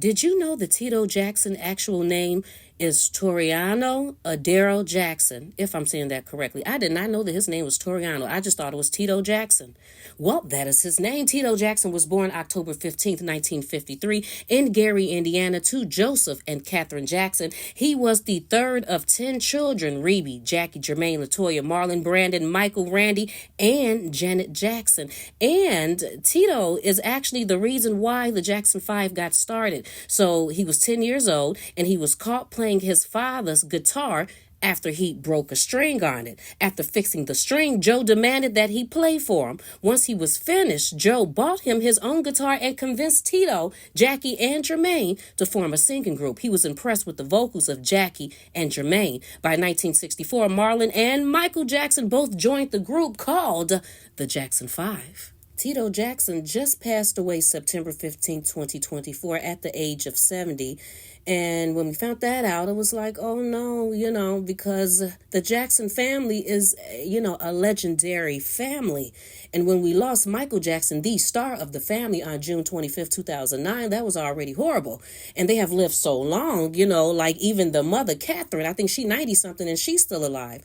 Did you know that Tito Jackson's actual name is Toriano Adero Jackson, if I'm saying that correctly? I did not know that his name was Toriano. I just thought it was Tito Jackson. Well, that is his name. Tito Jackson was born October 15th, 1953 in Gary, Indiana to Joseph and Catherine Jackson. He was the third of 10 children: Rebe, Jackie, Jermaine, Latoya, Marlon, Brandon, Michael, Randy, and Janet Jackson. And Tito is actually the reason why the Jackson 5 got started. So he was 10 years old and he was caught playing his father's guitar after he broke a string on it. After fixing the string, Joe demanded that he play for him. Once he was finished, Joe bought him his own guitar and convinced Tito, Jackie, and Jermaine to form a singing group. He was impressed with the vocals of Jackie and Jermaine. By 1964, Marlon and Michael Jackson both joined the group called the Jackson 5. Tito Jackson just passed away September 15, 2024 at the age of 70. And when we found that out, it was like, oh no, because the Jackson family is, a legendary family. And when we lost Michael Jackson, the star of the family, on June 25th, 2009, that was already horrible. And they have lived so long, like even the mother, Catherine, I think she's 90-something and she's still alive.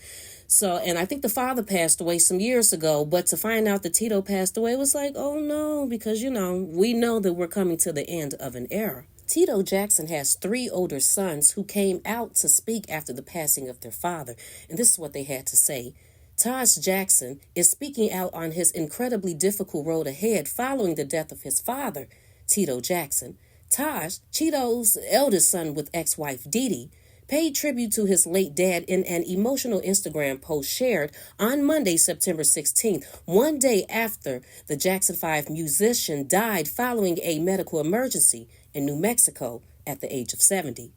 So, and I think the father passed away some years ago, but to find out that Tito passed away, it was like, oh no, because, we know that we're coming to the end of an era. Tito Jackson has 3 older sons who came out to speak after the passing of their father, and this is what they had to say. Taj Jackson is speaking out on his incredibly difficult road ahead following the death of his father, Tito Jackson. Taj, Tito's eldest son with ex-wife Dee Dee, paid tribute to his late dad in an emotional Instagram post shared on Monday, September 16th, one day after the Jackson 5 musician died following a medical emergency in New Mexico at the age of 70.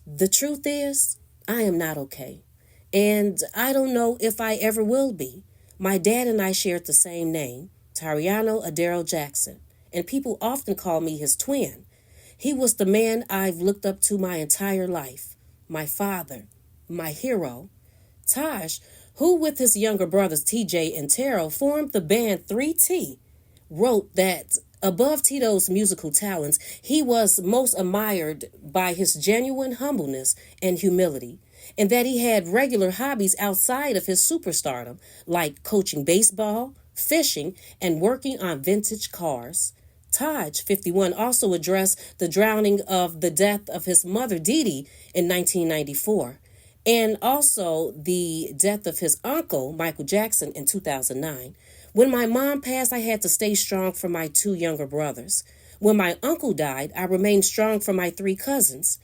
The truth is, I am not okay, and I don't know if I ever will be. My dad and I shared the same name, Toriano Adero Jackson, and people often call me his twin. He was the man I've looked up to my entire life. My father, my hero. Taj, who with his younger brothers TJ and Terrell formed the band 3T, wrote that above Tito's musical talents, he was most admired by his genuine humbleness and humility, and that he had regular hobbies outside of his superstardom, like coaching baseball, fishing, and working on vintage cars. Taj, 51, also addressed the drowning of the death of his mother, Dee Dee, in 1994, and also the death of his uncle, Michael Jackson, in 2009. When my mom passed, I had to stay strong for my 2 younger brothers. When my uncle died, I remained strong for my 3 cousins.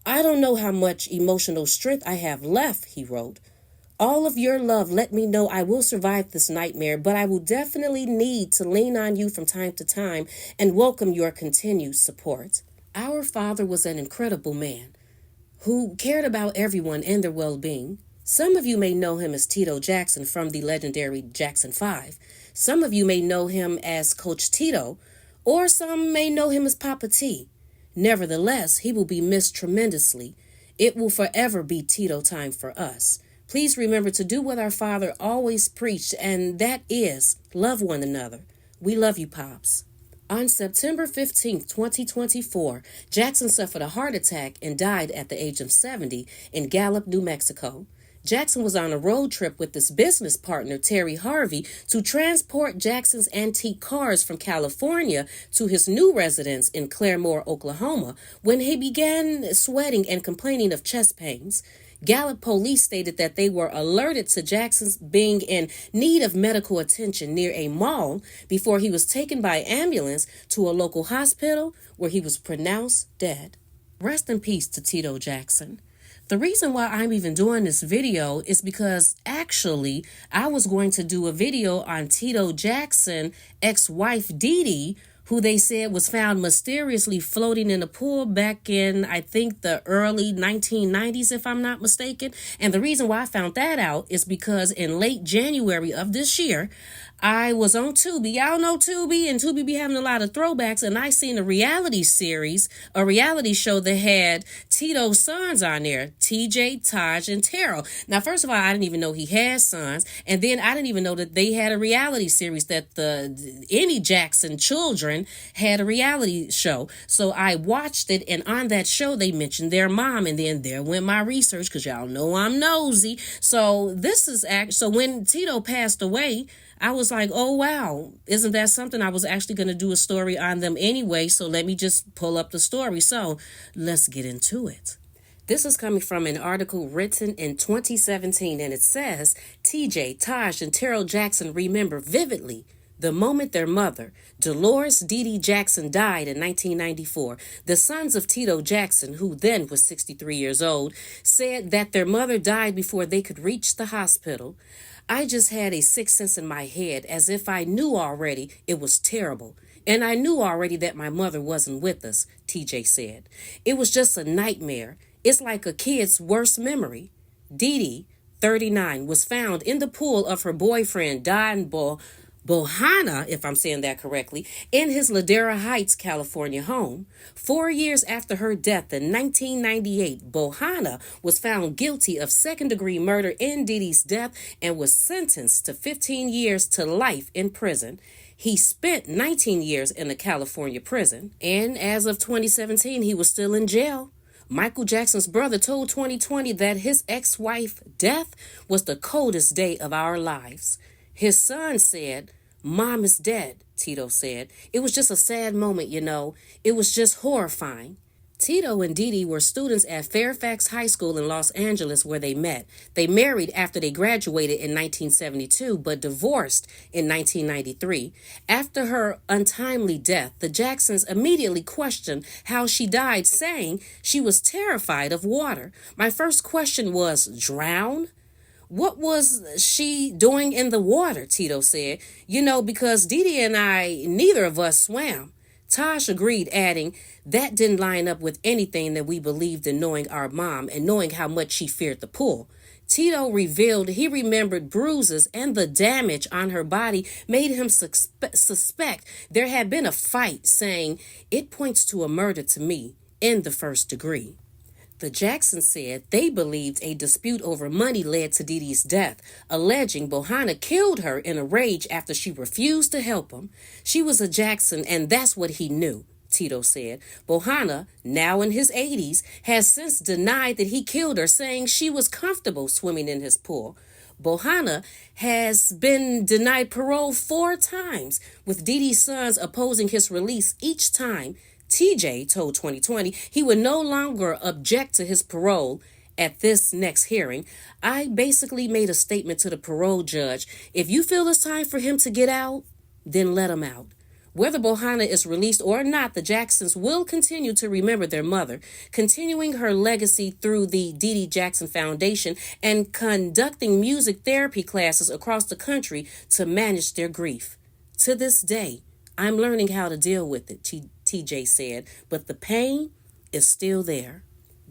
I don't know how much emotional strength I have left, he wrote. All of your love let me know I will survive this nightmare, but I will definitely need to lean on you from time to time and welcome your continued support. Our father was an incredible man who cared about everyone and their well-being. Some of you may know him as Tito Jackson from the legendary Jackson 5. Some of you may know him as Coach Tito, or some may know him as Papa T. Nevertheless, he will be missed tremendously. It will forever be Tito time for us. Please remember to do what our father always preached, and that is love one another. We love you, Pops. On September 15, 2024, Jackson suffered a heart attack and died at the age of 70 in Gallup, New Mexico. Jackson was on a road trip with his business partner, Terry Harvey, to transport Jackson's antique cars from California to his new residence in Claremore, Oklahoma, when he began sweating and complaining of chest pains. Gallup police stated that they were alerted to Jackson's being in need of medical attention near a mall before he was taken by ambulance to a local hospital where he was pronounced dead. Rest in peace to Tito Jackson. The reason why I'm even doing this video is because actually I was going to do a video on Tito Jackson, ex-wife Dee Dee, who they said was found mysteriously floating in a pool back in, I think, the early 1990s, if I'm not mistaken. And the reason why I found that out is because in late January of this year, I was on Tubi. Y'all know Tubi, and Tubi be having a lot of throwbacks. And I seen a reality series, a reality show that had Tito's sons on there, TJ, Taj, and Terrell. Now, first of all, I didn't even know he had sons, and then I didn't even know that they had a reality series, that the any Jackson children had a reality show. So I watched it, and on that show they mentioned their mom, and then there went my research, because y'all know I'm nosy. So this is so when Tito passed away, I was like, oh, wow, isn't that something? I was actually going to do a story on them anyway, so let me just pull up the story. So let's get into it. This is coming from an article written in 2017, and it says, TJ, Taj, and Terrell Jackson remember vividly the moment their mother, Dolores Dee Dee Jackson, died in 1994. The sons of Tito Jackson, who then was 63 years old, said that their mother died before they could reach the hospital. I just had a sixth sense in my head, as if I knew already it was terrible. And I knew already that my mother wasn't with us, TJ said. It was just a nightmare. It's like a kid's worst memory. Dee Dee, 39, was found in the pool of her boyfriend, Don Bohanna, if I'm saying that correctly, in his Ladera Heights, California home. 4 years after her death in 1998, Bohanna was found guilty of second-degree murder in Dee Dee's death and was sentenced to 15 years to life in prison. He spent 19 years in a California prison, and as of 2017, he was still in jail. Michael Jackson's brother told 2020 that his ex-wife's death was the coldest day of our lives. His son said, "Mom is dead," Tito said. "It was just a sad moment, you know. It was just horrifying." Tito and Dee Dee were students at Fairfax High School in Los Angeles, where they met. They married after they graduated in 1972, but divorced in 1993. After her untimely death, the Jacksons immediately questioned how she died, saying she was terrified of water. "My first question was, drown? What was she doing in the water?" Tito said. "You know, because Dee Dee and I, neither of us swam." Tosh agreed, adding, "That didn't line up with anything that we believed in knowing our mom and knowing how much she feared the pool." Tito revealed he remembered bruises and the damage on her body made him suspect there had been a fight, saying, "It points to a murder to me in the first degree." The Jacksons said they believed a dispute over money led to Dee Dee's death, alleging Bohanna killed her in a rage after she refused to help him. "She was a Jackson, and that's what he knew," Tito said. Bohanna, now in his 80s, has since denied that he killed her, saying she was comfortable swimming in his pool. Bohanna has been denied parole 4 times, with Dee Dee's sons opposing his release each time. TJ told 2020 he would no longer object to his parole at this next hearing. "I basically made a statement to the parole judge. If you feel it's time for him to get out, then let him out." Whether Bohanna is released or not, the Jacksons will continue to remember their mother, continuing her legacy through the Dee Dee Jackson Foundation and conducting music therapy classes across the country to manage their grief. "To this day, I'm learning how to deal with it," TJ said, "but the pain is still there."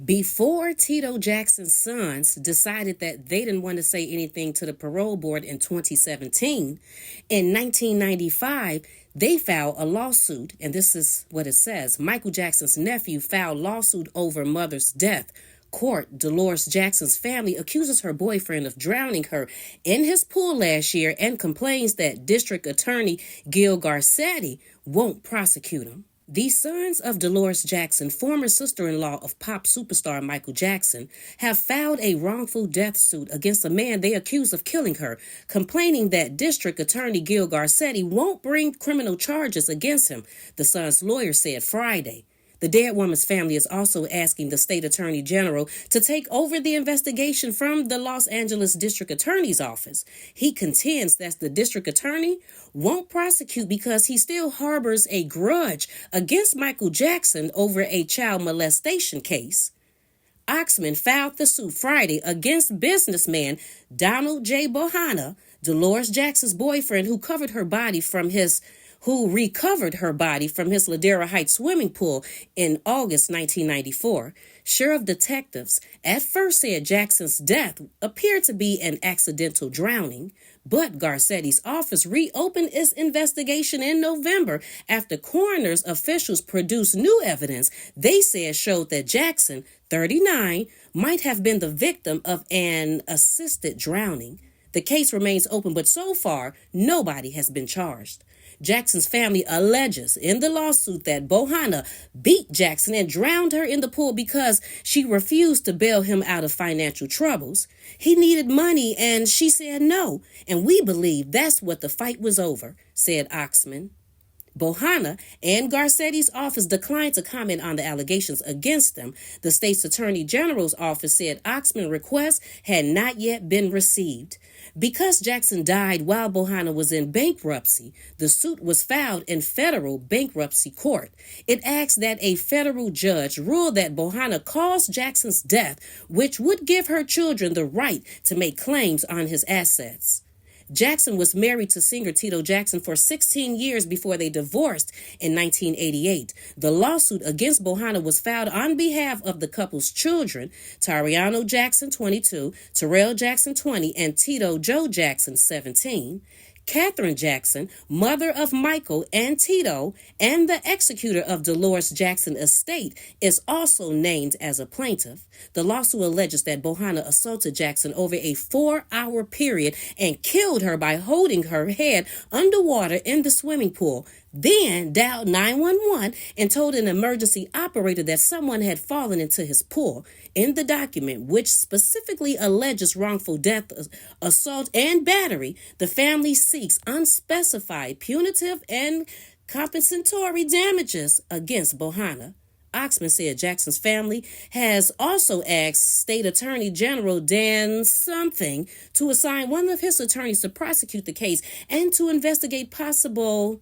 Before Tito Jackson's sons decided that they didn't want to say anything to the parole board in 2017, in 1995, they filed a lawsuit, and this is what it says. Michael Jackson's nephew filed lawsuit over mother's death. Court, Dolores Jackson's family accuses her boyfriend of drowning her in his pool last year and complains that District Attorney Gil Garcetti won't prosecute him. The sons of Dolores Jackson, former sister-in-law of pop superstar Michael Jackson, have filed a wrongful death suit against a man they accuse of killing her, complaining that District Attorney Gil Garcetti won't bring criminal charges against him, the son's lawyer said Friday. The dead woman's family is also asking the state attorney general to take over the investigation from the Los Angeles District Attorney's office. He contends that the district attorney won't prosecute because he still harbors a grudge against Michael Jackson over a child molestation case. Oxman filed the suit Friday against businessman Donald J. Bohanna, Dolores Jackson's boyfriend, who covered her body from his who recovered her body from his Ladera Heights swimming pool in August 1994. Sheriff detectives at first said Jackson's death appeared to be an accidental drowning, but Garcetti's office reopened its investigation in November after coroner's officials produced new evidence they said showed that Jackson, 39, might have been the victim of an assisted drowning. The case remains open, but so far, nobody has been charged. Jackson's family alleges in the lawsuit that Bohanna beat Jackson and drowned her in the pool because she refused to bail him out of financial troubles. He needed money and she said no, and we believe that's what the fight was over, said Oxman. Bohanna and Garcetti's office declined to comment on the allegations against them. The state's attorney general's office said Oxman's request had not yet been received. Because Jackson died while Bohanna was in bankruptcy, the suit was filed in federal bankruptcy court. It asked that a federal judge rule that Bohanna caused Jackson's death, which would give her children the right to make claims on his assets. Jackson was married to singer TITO Jackson for 16 years before they divorced in 1988. The lawsuit against Bohanna was filed on behalf of the couple's children, Tariano Jackson, 22, Terrell Jackson, 20, and Tito Joe Jackson, 17. Catherine Jackson, mother of Michael and Tito, and the executor of Dolores Jackson estate, is also named as a plaintiff. The lawsuit alleges that Bohanna assaulted Jackson over a 4-hour period and killed her by holding her head underwater in the swimming pool, then dialed 911 and told an emergency operator that someone had fallen into his pool. In the document, which specifically alleges wrongful death, assault, and battery, the family seeks unspecified punitive and compensatory damages against Bohanna. Oxman said Jackson's family has also asked State Attorney General Dan something to assign one of his attorneys to prosecute the case and to investigate possible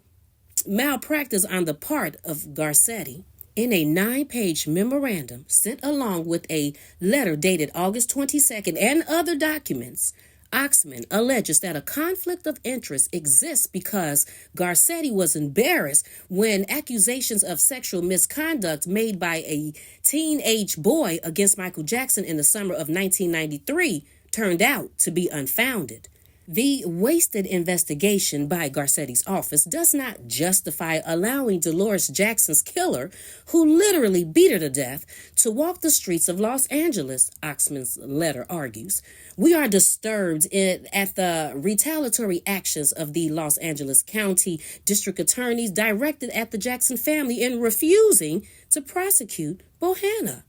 malpractice on the part of Garcetti. In a 9-page memorandum sent along with a letter dated August 22nd and other documents, Oxman alleges that a conflict of interest exists because Garcetti was embarrassed when accusations of sexual misconduct made by a teenage boy against Michael Jackson in the summer of 1993 turned out to be unfounded. The wasted investigation by Garcetti's office does not justify allowing Dolores Jackson's killer, who literally beat her to death, to walk the streets of Los Angeles, Oxman's letter argues. We are disturbed at the retaliatory actions of the Los Angeles County District Attorneys directed at the Jackson family in refusing to prosecute Bohanna.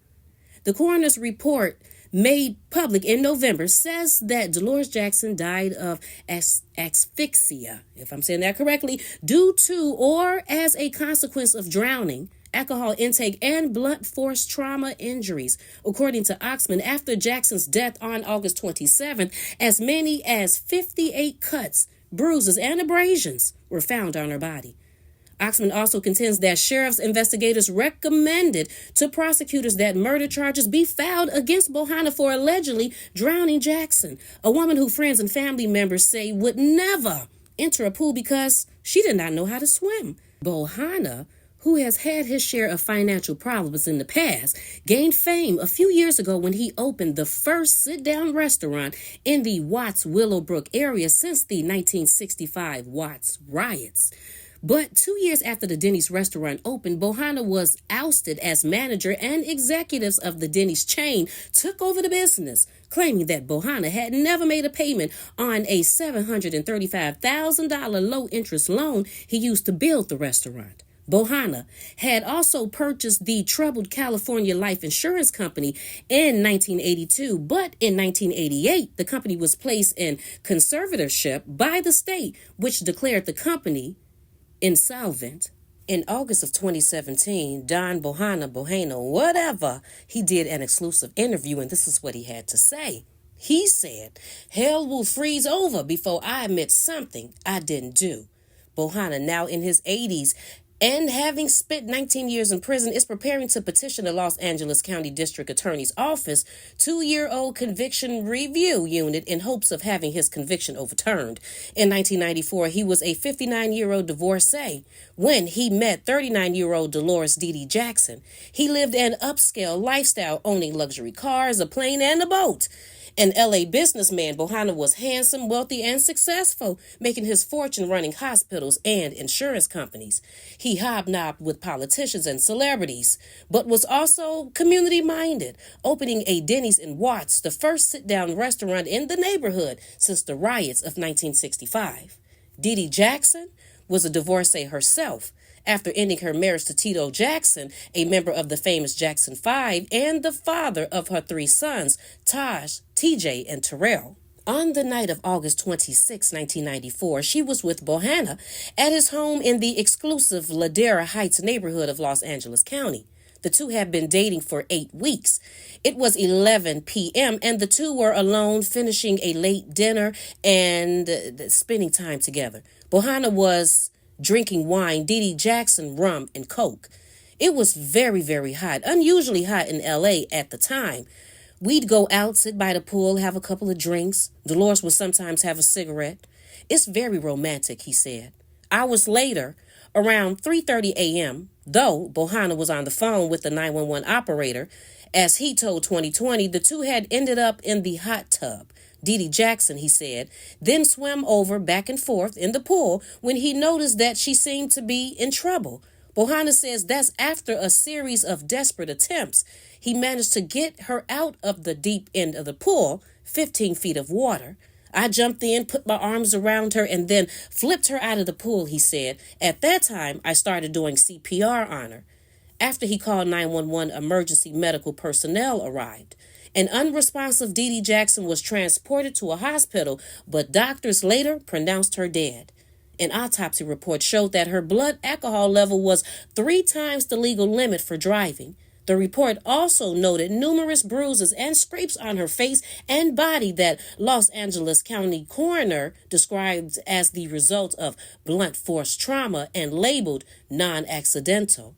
The coroner's report made public in November says that Dolores Jackson died of asphyxia, if I'm saying that correctly, due to or as a consequence of drowning, alcohol intake, and blunt force trauma injuries. According to Oxman, after Jackson's death on August 27th, as many as 58 cuts, bruises, and abrasions were found on her body. Oxman also contends that sheriff's investigators recommended to prosecutors that murder charges be filed against Bohanna for allegedly drowning Jackson, a woman who friends and family members say would never enter a pool because she did not know how to swim. Bohanna, who has had his share of financial problems in the past, gained fame a few years ago when he opened the first sit-down restaurant in the Watts Willowbrook area since the 1965 Watts riots. But 2 years after the Denny's restaurant opened, Bohanna was ousted as manager, and executives of the Denny's chain took over the business, claiming that Bohanna had never made a payment on a $735,000 low-interest loan he used to build the restaurant. Bohanna had also purchased the troubled California Life Insurance Company in 1982, but in 1988, the company was placed in conservatorship by the state, which declared the company insolvent. In August of 2017, Don Bohanna, whatever, he did an exclusive interview, and this is what he had to say. He said, "Hell will freeze over before I admit something I didn't do." Bohanna, now in his 80s, and having spent 19 years in prison, is preparing to petition the Los Angeles County District Attorney's Office 2-year-old conviction review unit in hopes of having his conviction overturned. In 1994, he was a 59-year-old divorcee when he met 39-year-old Dolores Dee Dee Jackson. He lived an upscale lifestyle, owning luxury cars, a plane, and a boat. An LA businessman, Bohanna was handsome, wealthy, and successful, making his fortune running hospitals and insurance companies. He hobnobbed with politicians and celebrities, but was also community-minded, opening a Denny's in Watts, the first sit-down restaurant in the neighborhood since the riots of 1965. Dee Dee Jackson was a divorcee herself, after ending her marriage to TITO Jackson, a member of the famous Jackson 5 and the father of her 3 sons, Taj, TJ, and Terrell. On the night of August 26, 1994, she was with Bohanna at his home in the exclusive Ladera Heights neighborhood of Los Angeles County. The two had been dating for 8 weeks. It was 11 p.m. and the two were alone, finishing a late dinner and spending time together. Bohanna was drinking wine, Dee Dee Jackson rum and coke. It was very, very hot, unusually hot in LA at the time. We'd go out, sit by the pool, have a couple of drinks. Dolores would sometimes have a cigarette. It's very romantic, he said. Hours later, around 3:30 a.m., though Bohanna was on the phone with the 911 operator, as he told 2020, the two had ended up in the hot tub. Dee Dee Jackson, he said, then swam over back and forth in the pool when he noticed that she seemed to be in trouble. Bohanna says that's after a series of desperate attempts. He managed to get her out of the deep end of the pool, 15 feet of water. I jumped in, put my arms around her, and then flipped her out of the pool, he said. At that time, I started doing CPR on her. After he called 911, emergency medical personnel arrived. An unresponsive Dee Dee Jackson was transported to a hospital, but doctors later pronounced her dead. An autopsy report showed that her blood alcohol level was 3 times the legal limit for driving. The report also noted numerous bruises and scrapes on her face and body that Los Angeles County coroner described as the result of blunt force trauma and labeled non-accidental.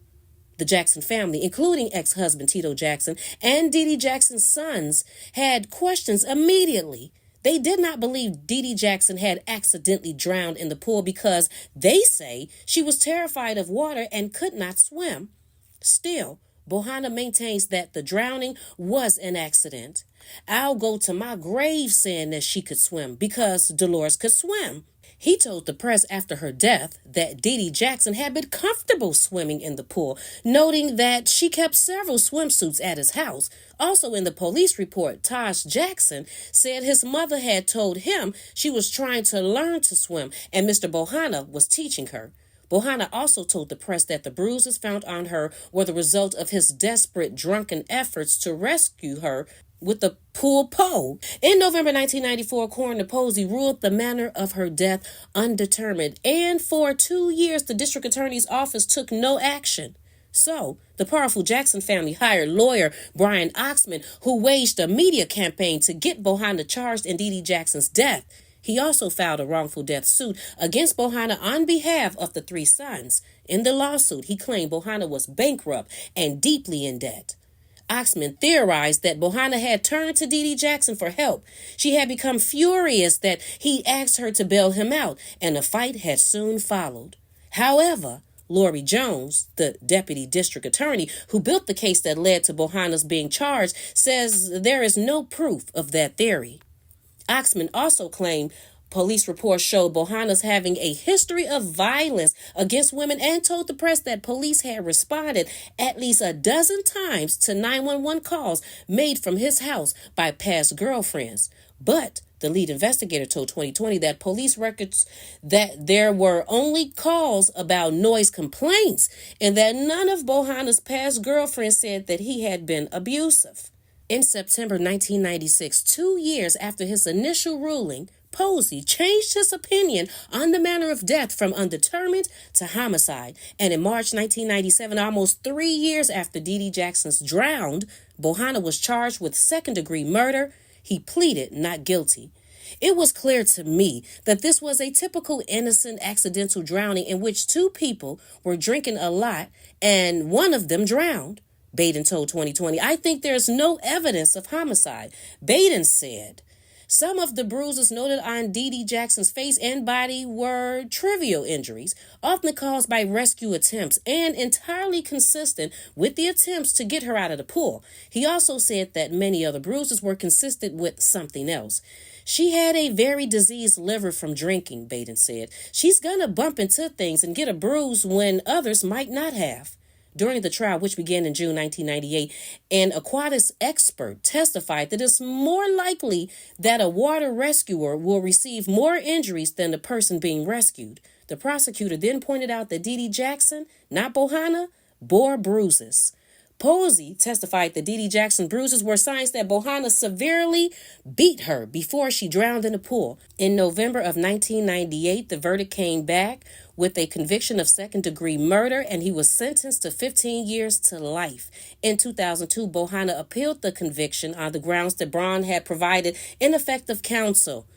The Jackson family, including ex-husband TITO Jackson and Dee Dee Jackson's sons, had questions immediately. They did not believe Dee Dee Jackson had accidentally drowned in the pool because they say she was terrified of water and could not swim. Still, Bohanna maintains that the drowning was an accident. I'll go to my grave saying that she could swim because Dolores could swim. He told the press after her death that Dee Dee Jackson had been comfortable swimming in the pool, noting that she kept several swimsuits at his house. Also in the police report, Taj Jackson said his mother had told him she was trying to learn to swim and Mr. Bohanna was teaching her. Bohanna also told the press that the bruises found on her were the result of his desperate, drunken efforts to rescue her with the pool pole. In November 1994, Coroner Posey ruled the manner of her death undetermined, and for 2 years, the district attorney's office took no action. So, the powerful Jackson family hired lawyer Brian Oxman, who waged a media campaign to get Bohanna charged in Dee Dee Jackson's death. He also filed a wrongful death suit against Bohanna on behalf of the 3 sons. In the lawsuit, he claimed Bohanna was bankrupt and deeply in debt. Oxman theorized that Bohanna had turned to Dee Dee Jackson for help. She had become furious that he asked her to bail him out, and a fight had soon followed. However, Lori Jones, the deputy district attorney who built the case that led to Bohanna's being charged, says there is no proof of that theory. Oxman also claimed police reports showed Bohanna's having a history of violence against women and told the press that police had responded at least a dozen times to 911 calls made from his house by past girlfriends. But the lead investigator told 2020 that police records that there were only calls about noise complaints and that none of Bohanna's past girlfriends said that he had been abusive. In September 1996, 2 years after his initial ruling, Posey changed his opinion on the manner of death from undetermined to homicide. And in March 1997, almost 3 years after Dee Dee Jackson's drowned, Bohanna was charged with second-degree murder. He pleaded not guilty. It was clear to me that this was a typical innocent accidental drowning in which two people were drinking a lot and one of them drowned, Baden told 2020. I think there's no evidence of homicide, Baden said. Some of the bruises noted on Dee Dee Jackson's face and body were trivial injuries, often caused by rescue attempts and entirely consistent with the attempts to get her out of the pool. He also said that many other bruises were consistent with something else. She had a very diseased liver from drinking, Baden said. She's gonna bump into things and get a bruise when others might not have. During the trial, which began in June 1998, an aquatics expert testified that it's more likely that a water rescuer will receive more injuries than the person being rescued. The prosecutor then pointed out that Dee Dee Jackson, not Bohanna, bore bruises. Posey testified that Dee Dee Jackson's bruises were signs that Bohanna severely beat her before she drowned in the pool. In November of 1998, the verdict came back with a conviction of second-degree murder, and he was sentenced to 15 years to life. In 2002, Bohanna appealed the conviction on the grounds that Braun had provided ineffective counsel,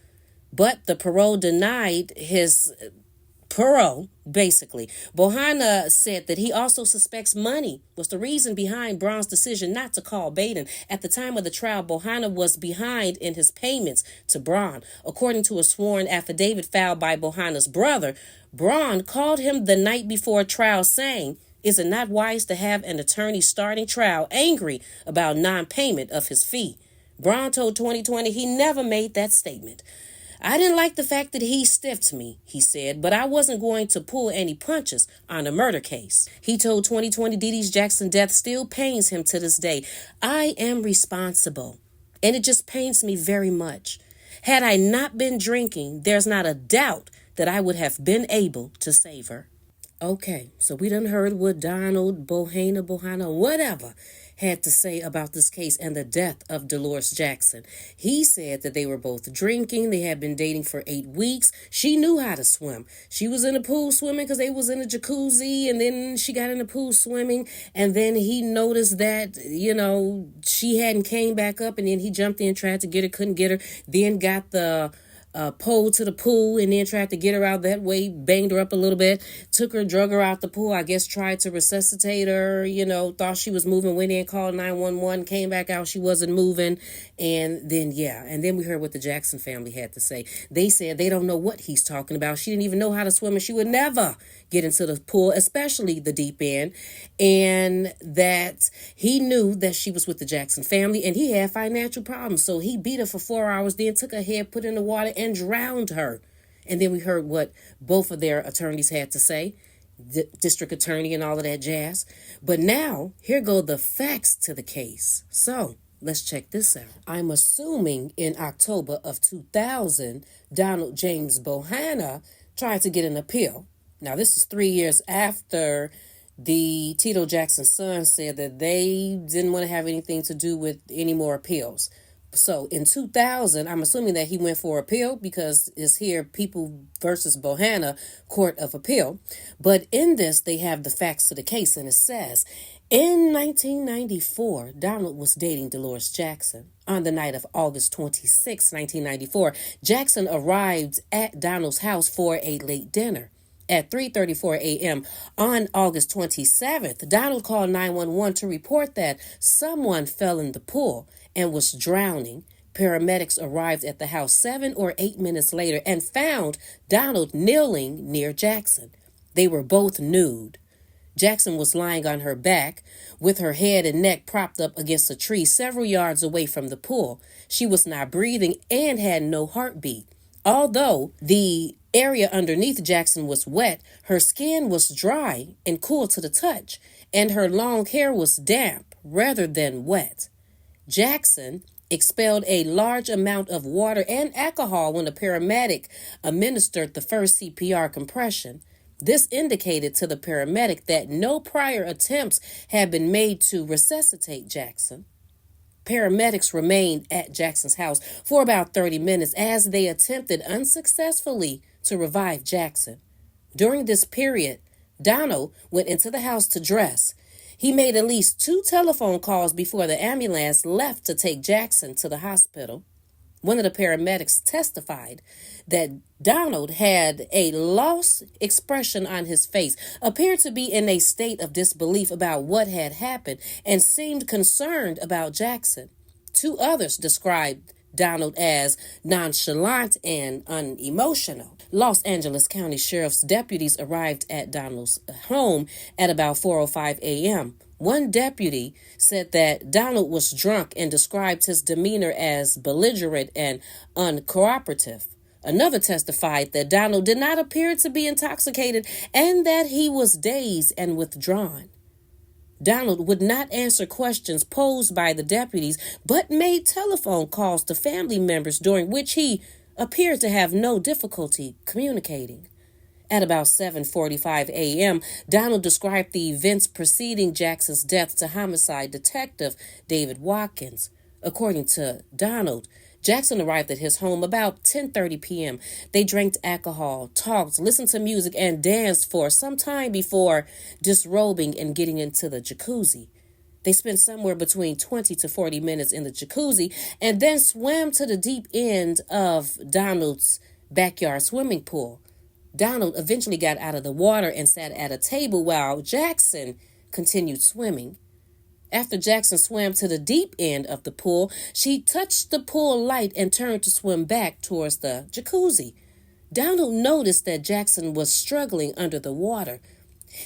but the parole denied his parole, basically. Bohanna said that he also suspects money was the reason behind Braun's decision not to call Baden. At the time of the trial, Bohanna was behind in his payments to Braun. According to a sworn affidavit filed by Bohanna's brother, Braun called him the night before trial saying, "Is it not wise to have an attorney starting trial angry about non-payment of his fee?" Braun told 2020 he never made that statement. "I didn't like the fact that he stiffed me," he said, "but I wasn't going to pull any punches on a murder case." He told 2020 Dee Dee Jackson's death still pains him to this day. "I am responsible, and it just pains me very much. Had I not been drinking, there's not a doubt that I would have been able to save her." Okay, so we done heard what Donald, Bohanna, whatever, had to say about this case and the death of Dolores Jackson. He said that they were both drinking. They had been dating for 8 weeks. She knew how to swim. She was in the pool swimming because they was in a jacuzzi, and then she got in the pool swimming, and then he noticed that, she hadn't came back up, and then he jumped in, tried to get her, couldn't get her, then got the pole to the pool and then tried to get her out that way, banged her up a little bit, took her, drug her out the pool, I guess tried to resuscitate her, thought she was moving, went in, called 911, came back out, she wasn't moving, and then we heard what the Jackson family had to say. They said they don't know what he's talking about. She didn't even know how to swim, and she would never get into the pool, especially the deep end, and that he knew that she was with the Jackson family, and he had financial problems, so he beat her for 4 hours, then took her head, put in the water, and drowned her. And then we heard what both of their attorneys had to say, district attorney and all of that jazz. But now, here go the facts to the case. So, let's check this out. I'm assuming in October of 2000, Donald James Bohanna tried to get an appeal. Now, this is 3 years after the TITO Jackson son said that they didn't want to have anything to do with any more appeals. So in 2000, I'm assuming that he went for appeal because it's here, People versus Bohanna, Court of Appeal. But in this, they have the facts to the case, and it says, in 1994, Donald was dating Dolores Jackson. On the night of August 26, 1994, Jackson arrived at Donald's house for a late dinner. At 3:34 a.m. on August 27th, Donald called 911 to report that someone fell in the pool and was drowning. Paramedics arrived at the house 7 or 8 minutes later and found Donald kneeling near Jackson. They were both nude. Jackson was lying on her back with her head and neck propped up against a tree several yards away from the pool. She was not breathing and had no heartbeat. Although the area underneath Jackson was wet, her skin was dry and cool to the touch, and her long hair was damp rather than wet. Jackson expelled a large amount of water and alcohol when a paramedic administered the first CPR compression. This indicated to the paramedic that no prior attempts had been made to resuscitate Jackson. Paramedics remained at Jackson's house for about 30 minutes as they attempted unsuccessfully to revive Jackson. During this period, Donald went into the house to dress. He made at least 2 telephone calls before the ambulance left to take Jackson to the hospital. One of the paramedics testified that Donald had a lost expression on his face, appeared to be in a state of disbelief about what had happened, and seemed concerned about Jackson. Two others described Donald as nonchalant and unemotional. Los Angeles County Sheriff's deputies arrived at Donald's home at about 4:05 a.m. One deputy said that Donald was drunk and described his demeanor as belligerent and uncooperative. Another testified that Donald did not appear to be intoxicated and that he was dazed and withdrawn. Donald would not answer questions posed by the deputies, but made telephone calls to family members during which he appeared to have no difficulty communicating. At about 7:45 a.m., Donald described the events preceding Jackson's death to homicide detective David Watkins. According to Donald, Jackson arrived at his home about 10:30 p.m. They drank alcohol, talked, listened to music, and danced for some time before disrobing and getting into the jacuzzi. They spent somewhere between 20 to 40 minutes in the jacuzzi and then swam to the deep end of Donald's backyard swimming pool. Donald eventually got out of the water and sat at a table while Jackson continued swimming. After Jackson swam to the deep end of the pool, she touched the pool light and turned to swim back towards the jacuzzi. Donald noticed that Jackson was struggling under the water.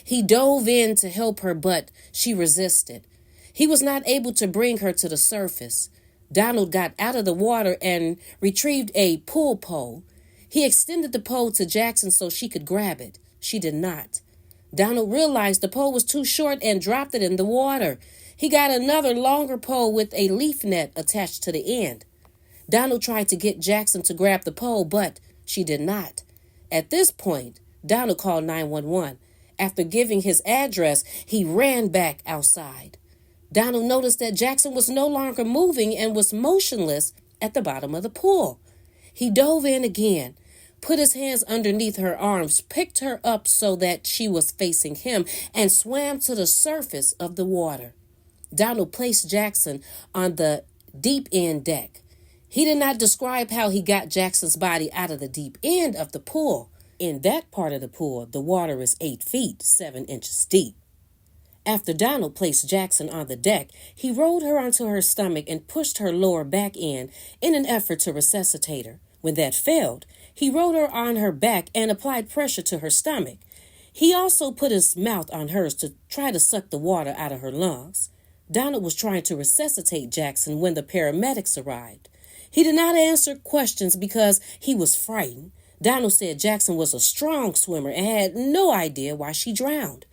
He dove in to help her, but she resisted. He was not able to bring her to the surface. Donald got out of the water and retrieved a pool pole. He extended the pole to Jackson so she could grab it. She did not. Donald realized the pole was too short and dropped it in the water. He got another longer pole with a leaf net attached to the end. Donald tried to get Jackson to grab the pole, but she did not. At this point, Donald called 911. After giving his address, he ran back outside. Donald noticed that Jackson was no longer moving and was motionless at the bottom of the pool. He dove in again, put his hands underneath her arms, picked her up so that she was facing him, and swam to the surface of the water. Donald placed Jackson on the deep end deck. He did not describe how he got Jackson's body out of the deep end of the pool. In that part of the pool, the water is 8 feet, 7 inches deep. After Donald placed Jackson on the deck, he rolled her onto her stomach and pushed her lower back in an effort to resuscitate her. When that failed, he rolled her on her back and applied pressure to her stomach. He also put his mouth on hers to try to suck the water out of her lungs. Donald was trying to resuscitate Jackson when the paramedics arrived. He did not answer questions because he was frightened. Donald said Jackson was a strong swimmer and had no idea why she drowned.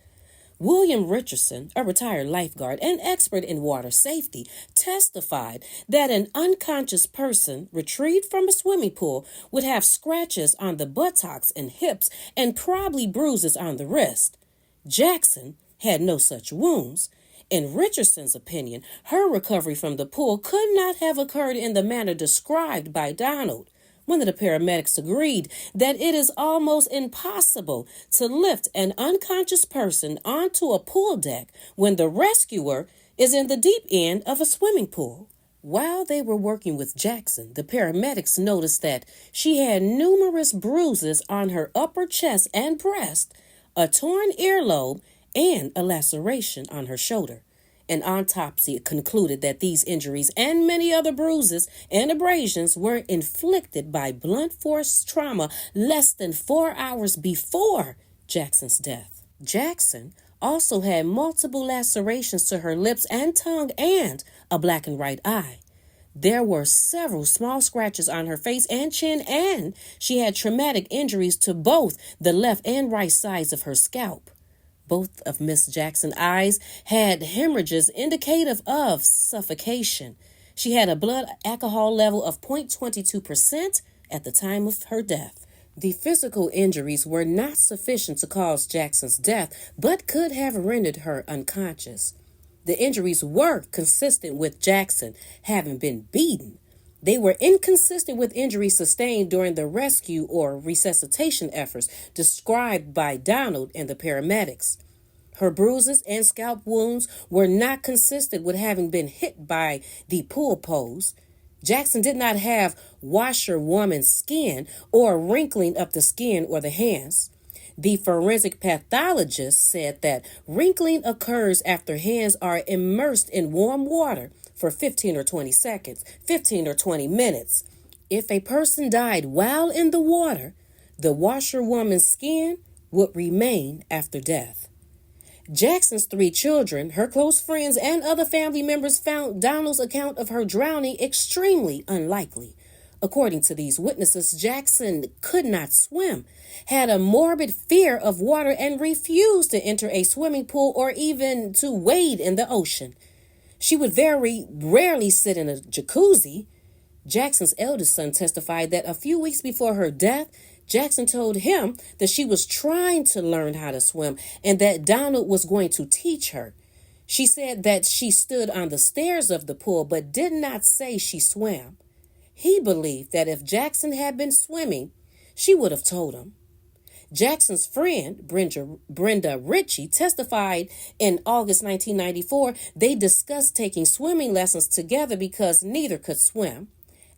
William Richardson, a retired lifeguard and expert in water safety, testified that an unconscious person retrieved from a swimming pool would have scratches on the buttocks and hips and probably bruises on the wrist. Jackson had no such wounds. In Richardson's opinion, her recovery from the pool could not have occurred in the manner described by Donald. One of the paramedics agreed that it is almost impossible to lift an unconscious person onto a pool deck when the rescuer is in the deep end of a swimming pool. While they were working with Jackson, the paramedics noticed that she had numerous bruises on her upper chest and breast, a torn earlobe, and a laceration on her shoulder. An autopsy concluded that these injuries and many other bruises and abrasions were inflicted by blunt force trauma less than 4 hours before Jackson's death. Jackson also had multiple lacerations to her lips and tongue and a black and white eye. There were several small scratches on her face and chin, and she had traumatic injuries to both the left and right sides of her scalp. Both of Miss Jackson's eyes had hemorrhages indicative of suffocation. She had a blood alcohol level of 0.22% at the time of her death. The physical injuries were not sufficient to cause Jackson's death, but could have rendered her unconscious. The injuries were consistent with Jackson having been beaten. They were inconsistent with injuries sustained during the rescue or resuscitation efforts described by Donald and the paramedics. Her bruises and scalp wounds were not consistent with having been hit by the pool poles. Jackson did not have washerwoman skin or wrinkling of the skin or the hands. The forensic pathologist said that wrinkling occurs after hands are immersed in warm water for 15 or 20 seconds, 15 or 20 minutes. If a person died while in the water, the washerwoman's skin would remain after death. Jackson's 3 children, her close friends, and other family members found Donald's account of her drowning extremely unlikely. According to these witnesses, Jackson could not swim, had a morbid fear of water, and refused to enter a swimming pool or even to wade in the ocean. She would very rarely sit in a jacuzzi. Jackson's eldest son testified that a few weeks before her death, Jackson told him that she was trying to learn how to swim and that Donald was going to teach her. She said that she stood on the stairs of the pool but did not say she swam. He believed that if Jackson had been swimming, she would have told him. Jackson's friend, Brenda Ritchie, testified in August 1994 they discussed taking swimming lessons together because neither could swim.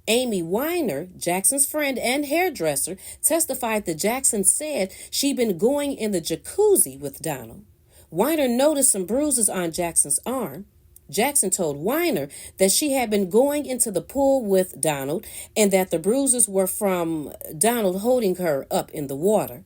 Amy Weiner, Jackson's friend and hairdresser, testified that Jackson said she'd been going in the jacuzzi with Donald. Weiner noticed some bruises on Jackson's arm. Jackson told Weiner that she had been going into the pool with Donald and that the bruises were from Donald holding her up in the water.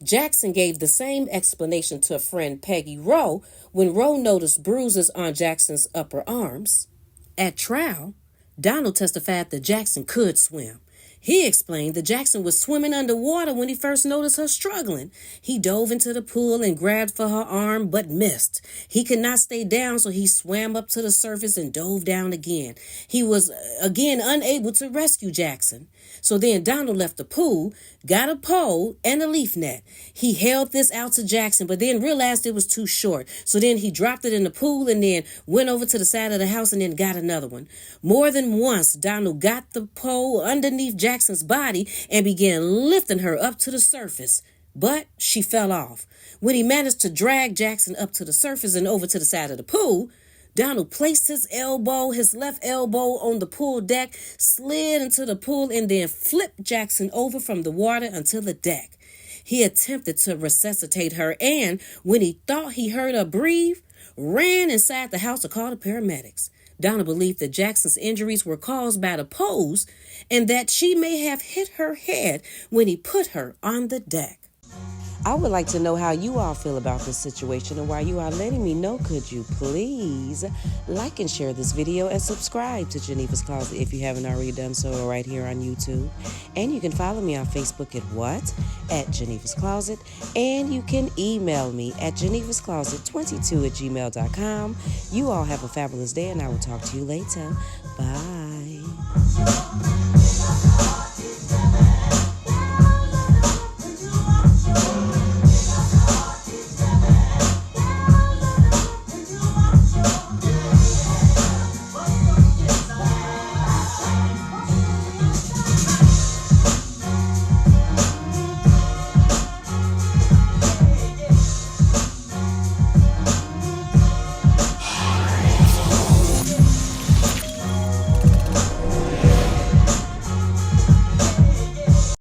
Jackson gave the same explanation to a friend, Peggy Rowe, when Rowe noticed bruises on Jackson's upper arms. At trial, Donald testified that Jackson could swim. He explained that Jackson was swimming underwater when he first noticed her struggling. He dove into the pool and grabbed for her arm but missed. He could not stay down, so he swam up to the surface and dove down again. He was again unable to rescue Jackson. So then Donald left the pool, got a pole and a leaf net. He held this out to Jackson, but then realized it was too short. So then he dropped it in the pool and then went over to the side of the house and then got another one. More than once, Donald got the pole underneath Jackson's body and began lifting her up to the surface. But she fell off. When he managed to drag Jackson up to the surface and over to the side of the pool, Donald placed his left elbow on the pool deck, slid into the pool, and then flipped Jackson over from the water until the deck. He attempted to resuscitate her, and when he thought he heard her breathe, ran inside the house to call the paramedics. Donald believed that Jackson's injuries were caused by the poles and that she may have hit her head when he put her on the deck. I would like to know how you all feel about this situation, and while you are letting me know, could you please like and share this video and subscribe to Genevas Closet if you haven't already done so right here on YouTube. And you can follow me on Facebook at Genevas Closet, and you can email me at genevascloset22@gmail.com. You all have a fabulous day, and I will talk to you later. Bye.